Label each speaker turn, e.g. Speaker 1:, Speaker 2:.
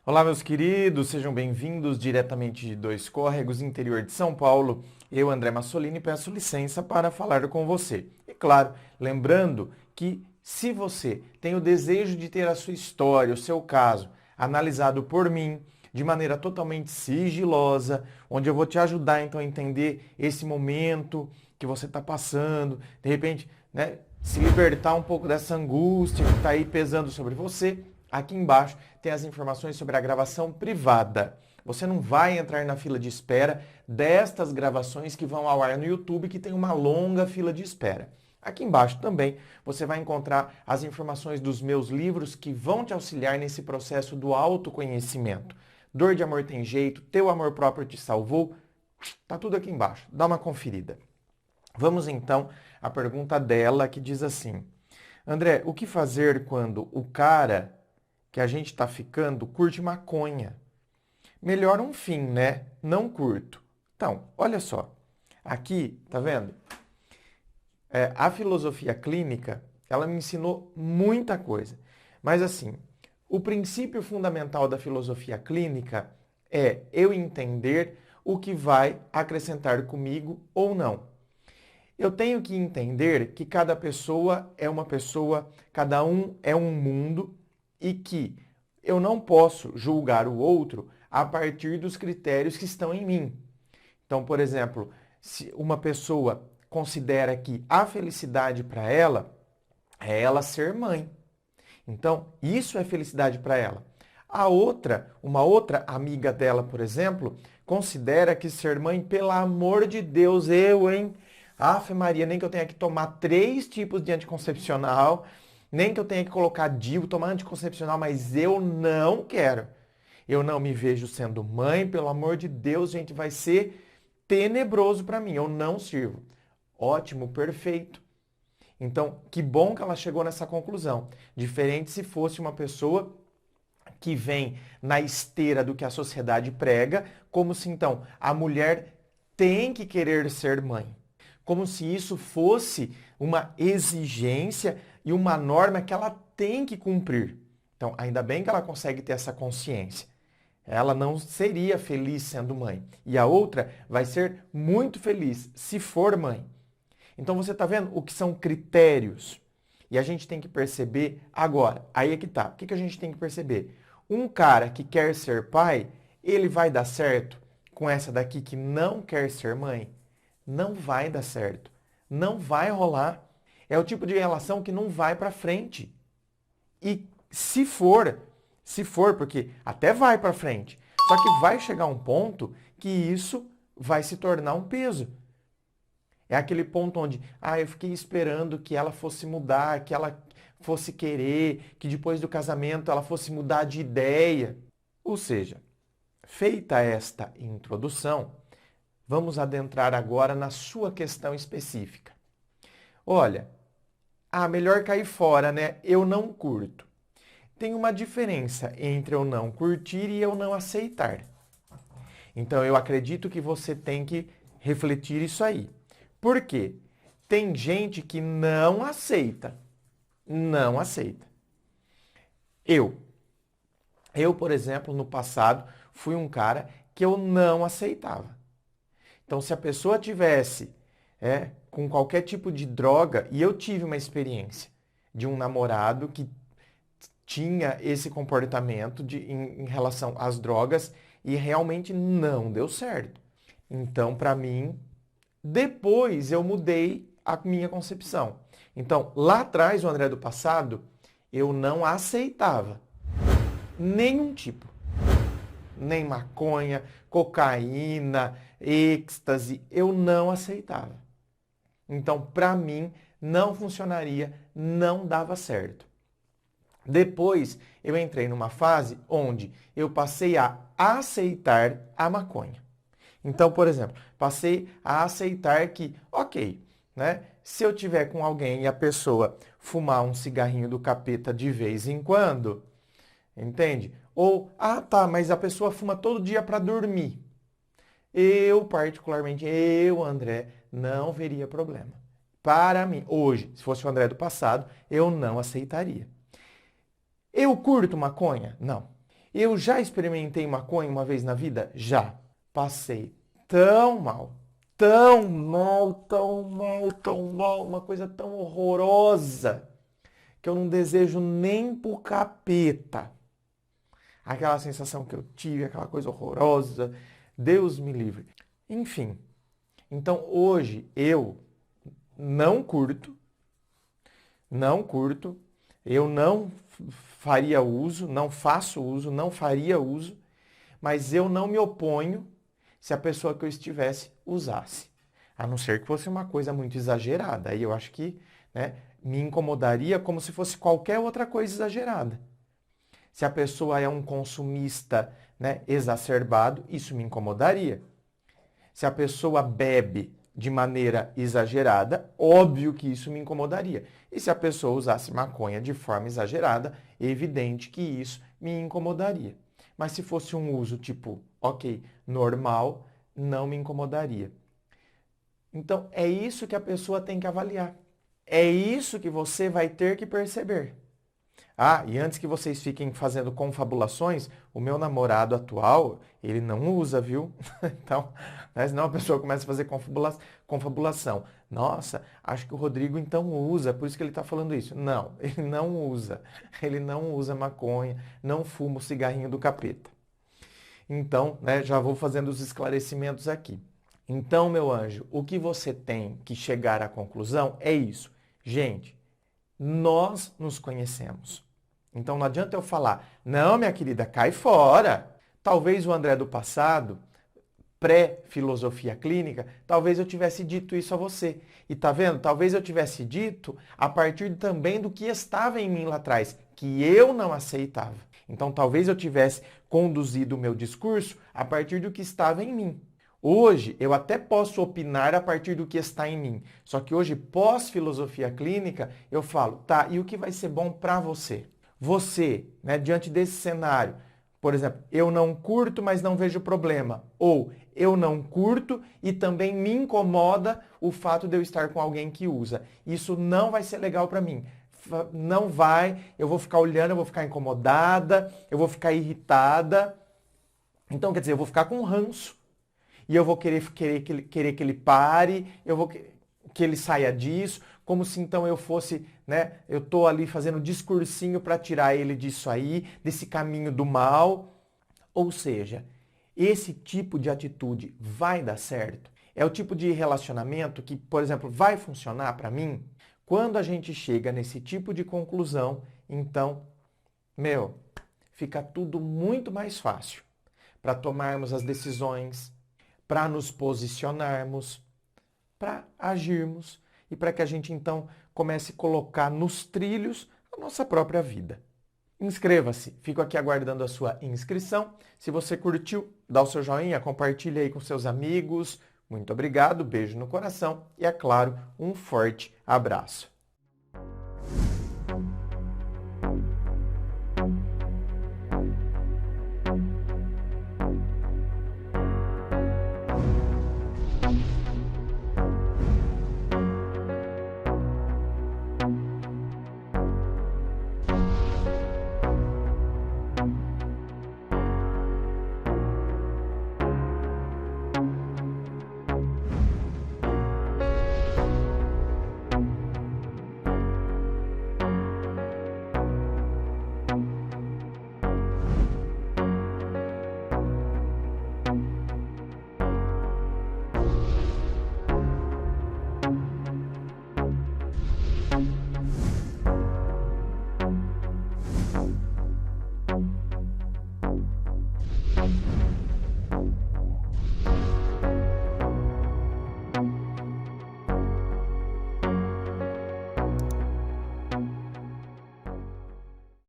Speaker 1: Olá, meus queridos, sejam bem-vindos diretamente de Dois Córregos, interior de São Paulo. Eu, André Massolini, peço licença para falar com você. E claro, lembrando que se você tem o desejo de ter a sua história, o seu caso, analisado por mim, de maneira totalmente sigilosa, onde eu vou te ajudar então a entender esse momento que você está passando, de repente, né, se libertar um pouco dessa angústia que está aí pesando sobre você. Aqui embaixo tem as informações sobre a gravação privada. Você não vai entrar na fila de espera destas gravações que vão ao ar no YouTube, que tem uma longa fila de espera. Aqui embaixo também você vai encontrar as informações dos meus livros que vão te auxiliar nesse processo do autoconhecimento. Dor de Amor Tem Jeito, Teu Amor Próprio Te Salvou, tá tudo aqui embaixo. Dá uma conferida. Vamos então à pergunta dela que diz assim: André, o que fazer quando o cara que a gente está ficando curte maconha? Melhor um fim, né? Não curto. Então, olha só. Aqui, tá vendo? A filosofia clínica, ela me ensinou muita coisa. Mas assim, o princípio fundamental da filosofia clínica é eu entender o que vai acrescentar comigo ou não. Eu tenho que entender que cada pessoa é uma pessoa, cada um é um mundo e que eu não posso julgar o outro a partir dos critérios que estão em mim. Então, por exemplo, se uma pessoa considera que a felicidade para ela é ela ser mãe. Então, isso é felicidade para ela. Uma outra amiga dela, por exemplo, considera que ser mãe, pelo amor de Deus, hein? Ave Maria, nem que eu tenha que tomar 3 tipos de anticoncepcional, nem que eu tenha que colocar DIU, tomar anticoncepcional, mas eu não quero. Eu não me vejo sendo mãe, pelo amor de Deus, gente, vai ser tenebroso para mim, eu não sirvo. Ótimo, perfeito. Então, que bom que ela chegou nessa conclusão. Diferente se fosse uma pessoa que vem na esteira do que a sociedade prega, como se então a mulher tem que querer ser mãe. Como se isso fosse uma exigência e uma norma que ela tem que cumprir. Então, ainda bem que ela consegue ter essa consciência. Ela não seria feliz sendo mãe. E a outra vai ser muito feliz se for mãe. Então, você está vendo o que são critérios? E a gente tem que perceber agora. Aí é que tá. O que a gente tem que perceber? Um cara que quer ser pai, ele vai dar certo com essa daqui que não quer ser mãe? Não vai dar certo. Não vai rolar. É o tipo de relação que não vai para frente. E se for, porque até vai para frente, só que vai chegar um ponto que isso vai se tornar um peso. É aquele ponto onde, eu fiquei esperando que ela fosse mudar, que ela fosse querer, que depois do casamento ela fosse mudar de ideia. Ou seja, feita esta introdução, vamos adentrar agora na sua questão específica. Olha, melhor cair fora, né? Eu não curto. Tem uma diferença entre eu não curtir e eu não aceitar. Então eu acredito que você tem que refletir isso aí. Por quê? Tem gente que não aceita. Não aceita. Eu, por exemplo, no passado, fui um cara que eu não aceitava. Então, se a pessoa tivesse com qualquer tipo de droga, e eu tive uma experiência de um namorado que tinha esse comportamento em relação às drogas e realmente não deu certo. Então, para mim, depois eu mudei a minha concepção. Então, lá atrás, o André do passado, eu não aceitava nenhum tipo. Nem maconha, cocaína, êxtase, eu não aceitava. Então, para mim, não funcionaria, não dava certo. Depois, eu entrei numa fase onde eu passei a aceitar a maconha. Então, por exemplo, passei a aceitar que, ok, né? Se eu tiver com alguém e a pessoa fumar um cigarrinho do capeta de vez em quando, entende? Ou, tá, mas a pessoa fuma todo dia para dormir. Particularmente, André, não veria problema. Para mim, hoje, se fosse o André do passado, eu não aceitaria. Eu curto maconha? Não. Eu já experimentei maconha uma vez na vida? Já. Passei tão mal, tão mal, tão mal, tão mal, uma coisa tão horrorosa, que eu não desejo nem pro capeta. Aquela sensação que eu tive, aquela coisa horrorosa, Deus me livre. Enfim, então hoje eu não curto, eu não faria uso, não faço uso, não faria uso, mas eu não me oponho se a pessoa que eu estivesse usasse. A não ser que fosse uma coisa muito exagerada. Aí eu acho que, né, me incomodaria como se fosse qualquer outra coisa exagerada. Se a pessoa é um consumista, né, exacerbado, isso me incomodaria. Se a pessoa bebe de maneira exagerada, óbvio que isso me incomodaria. E se a pessoa usasse maconha de forma exagerada, é evidente que isso me incomodaria. Mas se fosse um uso tipo, ok, normal, não me incomodaria. Então, é isso que a pessoa tem que avaliar. É isso que você vai ter que perceber. Ah, e antes que vocês fiquem fazendo confabulações, o meu namorado atual, ele não usa, viu? Então, né, senão a pessoa começa a fazer confabulação. Nossa, acho que o Rodrigo então usa, por isso que ele está falando isso. Não, ele não usa. Ele não usa maconha, não fuma o cigarrinho do capeta. Então, né, já vou fazendo os esclarecimentos aqui. Então, meu anjo, o que você tem que chegar à conclusão é isso. Gente, nós nos conhecemos. Então não adianta eu falar, não, minha querida, cai fora. Talvez o André do passado, pré-filosofia clínica, talvez eu tivesse dito isso a você. E tá vendo? Talvez eu tivesse dito a partir também do que estava em mim lá atrás, que eu não aceitava. Então talvez eu tivesse conduzido o meu discurso a partir do que estava em mim. Hoje, eu até posso opinar a partir do que está em mim. Só que hoje, pós-filosofia clínica, eu falo, tá, e o que vai ser bom para você? Você, né, diante desse cenário, por exemplo, eu não curto, mas não vejo problema. Ou eu não curto e também me incomoda o fato de eu estar com alguém que usa. Isso não vai ser legal para mim. Não vai, eu vou ficar olhando, eu vou ficar incomodada, eu vou ficar irritada. Então, quer dizer, eu vou ficar com ranço. E eu vou querer que ele pare, eu vou que ele saia disso, como se então eu fosse, né, eu tô ali fazendo discursinho para tirar ele disso aí, desse caminho do mal. Ou seja, esse tipo de atitude vai dar certo? É o tipo de relacionamento que, por exemplo, vai funcionar para mim? Quando a gente chega nesse tipo de conclusão, então, fica tudo muito mais fácil para tomarmos as decisões, para nos posicionarmos, para agirmos e para que a gente então comece a colocar nos trilhos a nossa própria vida. Inscreva-se, fico aqui aguardando a sua inscrição. Se você curtiu, dá o seu joinha, compartilha aí com seus amigos. Muito obrigado, beijo no coração e, é claro, um forte abraço.